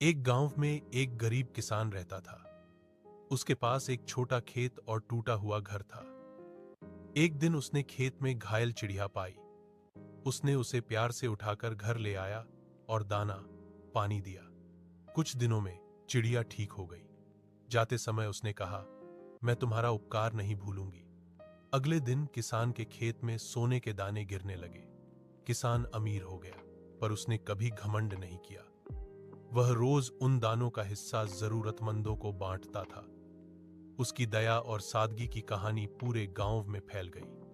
एक गांव में एक गरीब किसान रहता था। उसके पास एक छोटा खेत और टूटा हुआ घर था। एक दिन उसने खेत में घायल चिड़िया पाई। उसने उसे प्यार से उठाकर घर ले आया और दाना पानी दिया। कुछ दिनों में चिड़िया ठीक हो गई। जाते समय उसने कहा, मैं तुम्हारा उपकार नहीं भूलूंगी। अगले दिन किसान के खेत में सोने के दाने गिरने लगे। किसान अमीर हो गया, पर उसने कभी घमंड नहीं किया। वह रोज उन दानों का हिस्सा जरूरतमंदों को बांटता था। उसकी दया और सादगी की कहानी पूरे गांव में फैल गई।